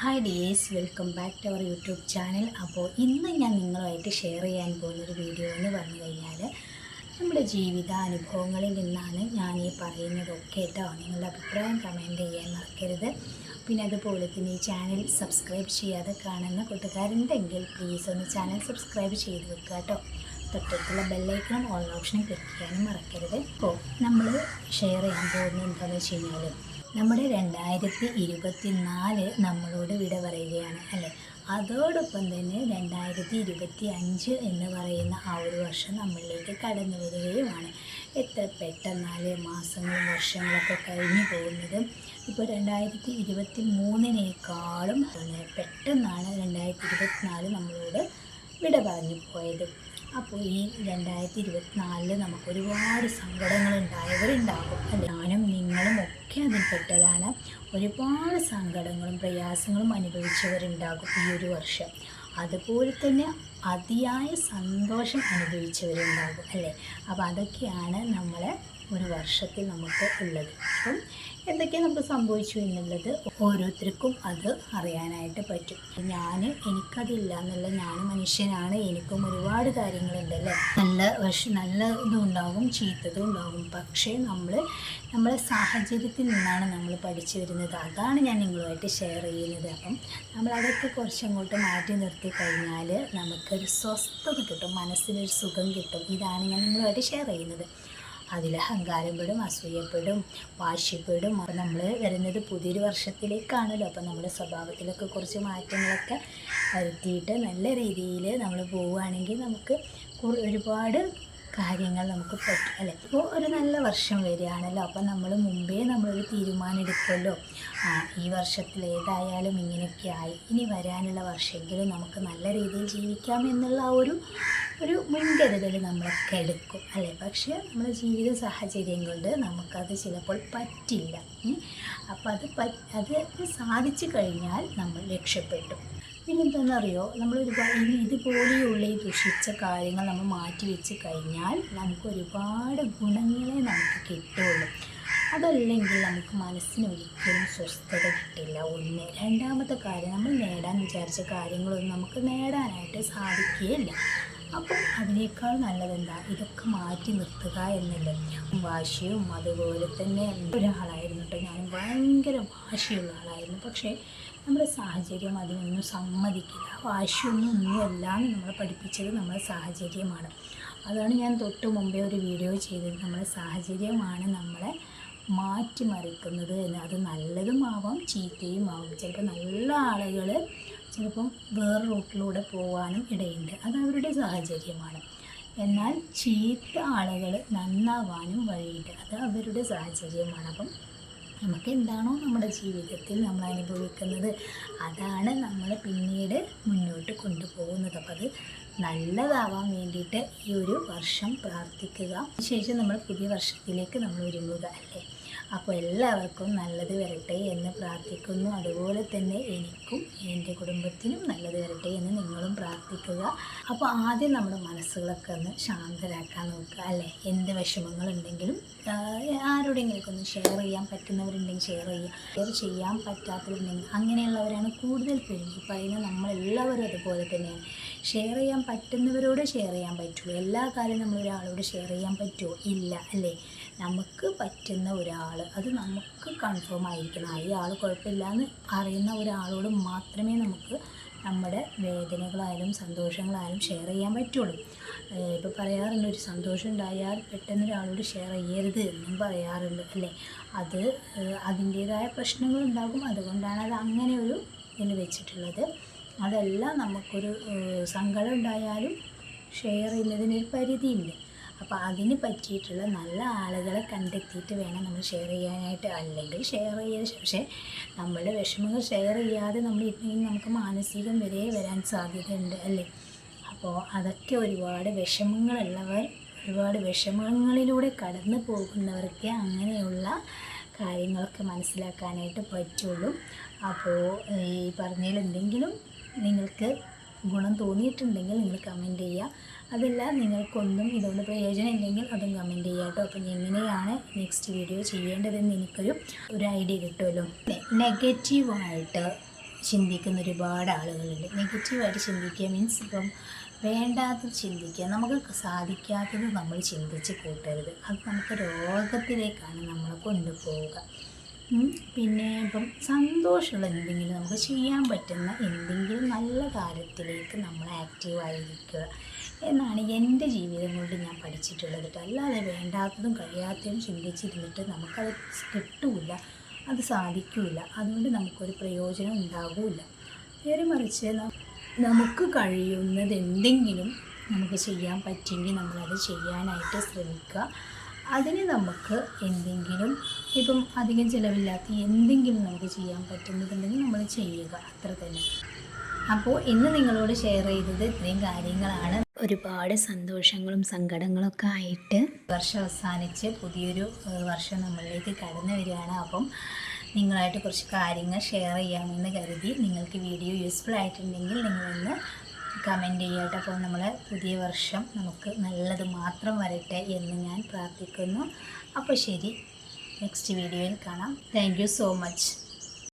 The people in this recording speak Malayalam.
Hi dears, welcome back to our YouTube channel. അപ്പോൾ ഇന്ന് ഞാൻ നിങ്ങളുമായിട്ട് ഷെയർ ചെയ്യാൻ പോകുന്നൊരു വീഡിയോ എന്ന് പറഞ്ഞു കഴിഞ്ഞാൽ നമ്മുടെ ജീവിതാനുഭവങ്ങളിൽ നിന്നാണ് ഞാൻ ഈ പറയുന്നതൊക്കെ കേട്ടോ. നിങ്ങളുടെ അഭിപ്രായം കമൻറ്റ് ചെയ്യാൻ മറക്കരുത്. പിന്നെ അതുപോലെ തന്നെ ഈ ചാനൽ സബ്സ്ക്രൈബ് ചെയ്യാതെ കാണുന്ന കൂട്ടുകാരുണ്ടെങ്കിൽ പ്ലീസ് ഒന്ന് ചാനൽ സബ്സ്ക്രൈബ് ചെയ്ത് വെക്കുക കേട്ടോ. തൊട്ടടുത്തുള്ള ബെല്ലൈക്കണും ഓൾ ഓപ്ഷനും ക്ലിക്ക് ചെയ്യാനും മറക്കരുത്. അപ്പോൾ നമ്മൾ ഷെയർ ചെയ്യാൻ പോകുന്നത് എന്താണെന്ന് വെച്ച് കഴിഞ്ഞാൽ നമ്മുടെ 2024 നമ്മളോട് വിട പറയുകയാണ് അല്ലേ. അതോടൊപ്പം തന്നെ 2025 എന്ന് പറയുന്ന ആ ഒരു വർഷം നമ്മളിലേക്ക് കടന്നു വരികയുമാണ്. എത്ര പെട്ടെന്നാല് മാസങ്ങളും വർഷങ്ങളൊക്കെ കഴിഞ്ഞു പോകുന്നത്. ഇപ്പോൾ 2023 പെട്ടെന്നാണ് 2024 നമ്മളോട് വിട പറഞ്ഞു പോയത്. അപ്പോൾ ഈ 2024 നമുക്ക് ഒരുപാട് സങ്കടങ്ങളുണ്ടായവരുണ്ടാകും. ഞാനും നിങ്ങളും ഒക്കെ അതിൽപ്പെട്ടതാണ്. ഒരുപാട് സങ്കടങ്ങളും പ്രയാസങ്ങളും അനുഭവിച്ചവരുണ്ടാകും ഈ ഒരു വർഷം. അതുപോലെ തന്നെ അതിയായ സന്തോഷം അനുഭവിച്ചവരുണ്ടാകും അല്ലേ. അപ്പോൾ അതൊക്കെയാണ് നമ്മളെ ഒരു വർഷത്തിൽ നമുക്ക് ഉള്ളത്. അപ്പം എന്തൊക്കെ നമുക്ക് സംഭവിച്ചു എന്നുള്ളത് ഓരോരുത്തർക്കും അത് അറിയാനായിട്ട് പറ്റും. എനിക്കതില്ല എന്നുള്ള, ഞാൻ മനുഷ്യനാണ്, എനിക്കും ഒരുപാട് കാര്യങ്ങളുണ്ടല്ലേ. നല്ല ഇതും ഉണ്ടാകും, ചീത്തതും ഉണ്ടാകും. പക്ഷേ നമ്മളെ സാഹചര്യത്തിൽ നിന്നാണ് നമ്മൾ പഠിച്ചു വരുന്നത്. അതാണ് ഞാൻ നിങ്ങളുമായിട്ട് ഷെയർ ചെയ്യുന്നത്. അപ്പം നമ്മളതൊക്കെ കുറച്ചങ്ങോട്ട് മാറ്റി നിർത്തി കഴിഞ്ഞാൽ നമുക്കൊരു സ്വസ്ഥത കിട്ടും, മനസ്സിനൊരു സുഖം കിട്ടും. ഇതാണ് ഞാൻ നിങ്ങളുമായിട്ട് ഷെയർ ചെയ്യുന്നത്. അതിൽ അഹങ്കാരപ്പെടും, അസൂയപ്പെടും, വാശിപ്പെടും. അപ്പം നമ്മൾ വരുന്നത് പുതിയൊരു വർഷത്തിലേക്കാണല്ലോ. അപ്പം നമ്മുടെ സ്വഭാവത്തിലൊക്കെ കുറച്ച് മാറ്റങ്ങളൊക്കെ വരുത്തിയിട്ട് നല്ല രീതിയിൽ നമ്മൾ പോവുകയാണെങ്കിൽ നമുക്ക് ഒരുപാട് കാര്യങ്ങൾ നമുക്ക് പറ്റും അല്ലേ. ഇപ്പോൾ ഒരു നല്ല വർഷം വരികയാണല്ലോ. അപ്പം നമ്മളൊരു തീരുമാനം എടുക്കുമല്ലോ, ഈ വർഷത്തിൽ ഏതായാലും ഇങ്ങനെയൊക്കെ ആയി, ഇനി വരാനുള്ള വർഷമെങ്കിലും നമുക്ക് നല്ല രീതിയിൽ ജീവിക്കാം എന്നുള്ള ഒരു മുൻകരുതൽ നമ്മളൊക്കെ എടുക്കും അല്ലേ. പക്ഷേ നമ്മുടെ ജീവിത സാഹചര്യം കൊണ്ട് നമുക്കത് ചിലപ്പോൾ പറ്റില്ല. അപ്പോൾ അത് സാധിച്ചു കഴിഞ്ഞാൽ നമ്മൾ രക്ഷപ്പെട്ടു. പിന്നെന്താണെന്നറിയോ, ഇതുപോലെയുള്ള ഈ ദുഷിച്ച കാര്യങ്ങൾ നമ്മൾ മാറ്റി വെച്ച് കഴിഞ്ഞാൽ നമുക്ക് ഒരുപാട് ഗുണങ്ങളെ നമുക്ക് കിട്ടുള്ളൂ. അതല്ലെങ്കിൽ നമുക്ക് മനസ്സിന് ഒരിക്കലും സ്വസ്ഥത കിട്ടില്ല. രണ്ടാമത്തെ കാര്യം, നമ്മൾ നേടാൻ വിചാരിച്ച കാര്യങ്ങളൊന്നും നമുക്ക് നേടാനായിട്ട് സാധിക്കുകയില്ല. അപ്പം അതിനേക്കാൾ നല്ലതെന്താ, ഇതൊക്കെ മാറ്റി നിർത്തുക എന്നുള്ളത്. വാശിയും അതുപോലെ തന്നെ ഒരാളായിരുന്നു കേട്ടോ. ഞാൻ ഭയങ്കര വാശിയുള്ള ആളായിരുന്നു. പക്ഷേ നമ്മുടെ സാഹചര്യം അതിനൊന്നും സമ്മതിക്കില്ല. വാശിയൊന്നുമല്ല നമ്മളെ പഠിപ്പിച്ചത് നമ്മുടെ സാഹചര്യമാണ്. അതാണ് ഞാൻ തൊട്ട് മുമ്പേ ഒരു വീഡിയോ ചെയ്തത്. നമ്മുടെ സാഹചര്യമാണ് നമ്മളെ മാറ്റിമറിക്കുന്നത് എന്ന്. അത് നല്ലതും ആവാം, ചീത്തയും ആവും. ചിലപ്പോൾ നല്ല ആളുകൾ ചിലപ്പം വേറെ റൂട്ടിലൂടെ പോകാനും ഇടയുണ്ട്. അത് അവരുടെ സാഹചര്യമാണ്. എന്നാൽ ചീത്ത ആളുകൾ നന്നാവാനും വഴിയുണ്ട്. അത് അവരുടെ സാഹചര്യമാണ്. അപ്പം നമുക്ക് എന്താണോ നമ്മുടെ ജീവിതത്തിൽ നമ്മൾ അനുഭവിക്കുന്നത് അതാണ് നമ്മൾ പിന്നീട് മുന്നോട്ട് കൊണ്ടുപോകുന്നത്. അപ്പം അത് നല്ലതാവാൻ വേണ്ടിയിട്ട് ഈ ഒരു വർഷം പ്രാർത്ഥിക്കുക. ശേഷം നമ്മൾ പുതിയ വർഷത്തിലേക്ക് നമ്മൾ ഒരുങ്ങുക അല്ലേ. അപ്പോൾ എല്ലാവർക്കും നല്ലത് വരട്ടെ എന്ന് പ്രാർത്ഥിക്കുന്നു. അതുപോലെ തന്നെ എനിക്കും എൻ്റെ കുടുംബത്തിനും നല്ലത് വരട്ടെ എന്ന് നിങ്ങളും പ്രാർത്ഥിക്കുക. അപ്പോൾ ആദ്യം നമ്മുടെ മനസ്സുകളൊക്കെ ഒന്ന് ശാന്തരാക്കാൻ നോക്കുക അല്ലേ. എന്ത് വിഷമങ്ങളുണ്ടെങ്കിലും ആരോടെങ്കിലൊക്കെ ഒന്ന് ഷെയർ ചെയ്യാൻ പറ്റുന്നവരുണ്ടെങ്കിൽ ഷെയർ ചെയ്യാൻ പറ്റാത്തവരുണ്ടെങ്കിൽ, അങ്ങനെയുള്ളവരാണ് കൂടുതൽ പേരും. ഈ പറയുന്ന നമ്മളെല്ലാവരും അതുപോലെ തന്നെയാണ്. ഷെയർ ചെയ്യാൻ പറ്റുന്നവരോട് ഷെയർ ചെയ്യാൻ പറ്റുള്ളൂ. എല്ലാ കാര്യം നമ്മളൊരാളോട് ഷെയർ ചെയ്യാൻ പറ്റുമോ? ഇല്ല അല്ലേ. നമുക്ക് പറ്റുന്ന ഒരാൾ, അത് നമുക്ക് കൺഫേം ആയിരിക്കണം. ഈ ആൾ കുഴപ്പമില്ല എന്ന് അറിയുന്ന ഒരാളോട് മാത്രമേ നമുക്ക് നമ്മുടെ വേദനകളായാലും സന്തോഷങ്ങളായാലും ഷെയർ ചെയ്യാൻ പറ്റുള്ളൂ. ഇപ്പോൾ പറയാറുണ്ട്, ഒരു സന്തോഷം ഉണ്ടായാൽ പെട്ടെന്ന് ഒരാളോട് ഷെയർ ചെയ്യരുത് എന്നും പറയാറുണ്ട് അല്ലേ. അത് അതിൻ്റേതായ പ്രശ്നങ്ങളുണ്ടാകും. അതുകൊണ്ടാണ് അത് അങ്ങനെ ഒരു ഇതിൽ വെച്ചിട്ടുള്ളത്. അതല്ല, നമുക്കൊരു സങ്കടം ഉണ്ടായാലും ഷെയർ ചെയ്യുന്നതിനൊരു പരിധിയുണ്ട്. അപ്പോൾ അതിന് പറ്റിയിട്ടുള്ള നല്ല ആളുകളെ കണ്ടെത്തിയിട്ട് വേണം നമ്മൾ ഷെയർ ചെയ്യാനായിട്ട്. അല്ലെങ്കിൽ ഷെയർ ചെയ്യാൻ, പക്ഷേ നമ്മളുടെ വിഷമങ്ങൾ ഷെയർ ചെയ്യാതെ നമ്മളിരുന്നെങ്കിൽ നമുക്ക് മാനസികം വരെ വരാൻ സാധ്യതയുണ്ട് അല്ലേ. അപ്പോൾ അതൊക്കെ ഒരുപാട് വിഷമങ്ങളിലൂടെ കടന്നു പോകുന്നവർക്ക് അങ്ങനെയുള്ള കാര്യങ്ങളൊക്കെ മനസ്സിലാക്കാനായിട്ട് പറ്റുള്ളൂ. അപ്പോൾ ഈ പറഞ്ഞതിൽ എന്തെങ്കിലും നിങ്ങൾക്ക് ഗുണം തോന്നിയിട്ടുണ്ടെങ്കിൽ നിങ്ങൾ കമൻറ്റ് ചെയ്യുക. അതല്ല, നിങ്ങൾക്കൊന്നും ഇതുകൊണ്ട് പ്രയോജനം ഇല്ലെങ്കിൽ അതും കമൻറ്റ് ചെയ്യുക കേട്ടോ. അപ്പം എങ്ങനെയാണ് നെക്സ്റ്റ് വീഡിയോ ചെയ്യേണ്ടതെന്ന് എനിക്കൊരു ഐഡിയ കിട്ടുമല്ലോ. നെഗറ്റീവായിട്ട് ചിന്തിക്കുന്ന ഒരുപാട് ആളുകളുണ്ട്. നെഗറ്റീവായിട്ട് ചിന്തിക്കുക മീൻസ് ഇപ്പം വേണ്ടാത്തത് ചിന്തിക്കുക, നമുക്ക് സാധിക്കാത്തത് നമ്മൾ ചിന്തിച്ച് കൂട്ടരുത്. അത് നമുക്ക് രോഗത്തിലേക്കാണ് നമ്മളെ കൊണ്ടുപോവുക. പിന്നെ ഇപ്പം സന്തോഷമുള്ള എന്തെങ്കിലും നമുക്ക് ചെയ്യാൻ പറ്റുന്ന എന്തെങ്കിലും നല്ല കാര്യത്തിലേക്ക് നമ്മൾ ആക്റ്റീവായിരിക്കുക എന്നാണ് എൻ്റെ ജീവിതം കൊണ്ട് ഞാൻ പഠിച്ചിട്ടുള്ളത് കേട്ടോ. അല്ലാതെ വേണ്ടാത്തതും കഴിയാത്തതും ചിന്തിച്ചിരുന്നിട്ട് നമുക്കത് കിട്ടില്ല, അത് സാധിക്കില്ല. അതുകൊണ്ട് നമുക്കൊരു പ്രയോജനം ഉണ്ടാകില്ല. നേരെ മറിച്ച് നമുക്ക് കഴിയുന്നത് എന്തെങ്കിലും നമുക്ക് ചെയ്യാൻ പറ്റുമെങ്കിൽ നമ്മളത് ചെയ്യാനായിട്ട് ശ്രമിക്കുക. അതിന് നമുക്ക് എന്തെങ്കിലും ഇപ്പം അധികം ചിലവില്ലാത്ത എന്തെങ്കിലും നമുക്ക് ചെയ്യാൻ പറ്റുന്നതുണ്ടെങ്കിൽ നമ്മൾ ചെയ്യുക, അത്ര തന്നെ. അപ്പോൾ ഇന്ന് നിങ്ങളോട് ഷെയർ ചെയ്തത് ഇത്രയും കാര്യങ്ങളാണ്. ഒരുപാട് സന്തോഷങ്ങളും സങ്കടങ്ങളൊക്കെ ആയിട്ട് വർഷം അവസാനിച്ച് പുതിയൊരു വർഷം നമ്മളിലേക്ക് കടന്നു വരികയാണ്. അപ്പം നിങ്ങളായിട്ട് കുറച്ച് കാര്യങ്ങൾ ഷെയർ ചെയ്യാമെന്ന് കരുതി. നിങ്ങൾക്ക് വീഡിയോ യൂസ്ഫുൾ ആയിട്ടുണ്ടെങ്കിൽ നിങ്ങളൊന്ന് കമൻറ്റ് ചെയ്യട്ടെ. അപ്പോൾ നമ്മളെ പുതിയ വർഷം നമുക്ക് നല്ലത് മാത്രം വരട്ടെ എന്ന് ഞാൻ പ്രാർത്ഥിക്കുന്നു. അപ്പോൾ ശരി, നെക്സ്റ്റ് വീഡിയോയിൽ കാണാം. Thank you so much.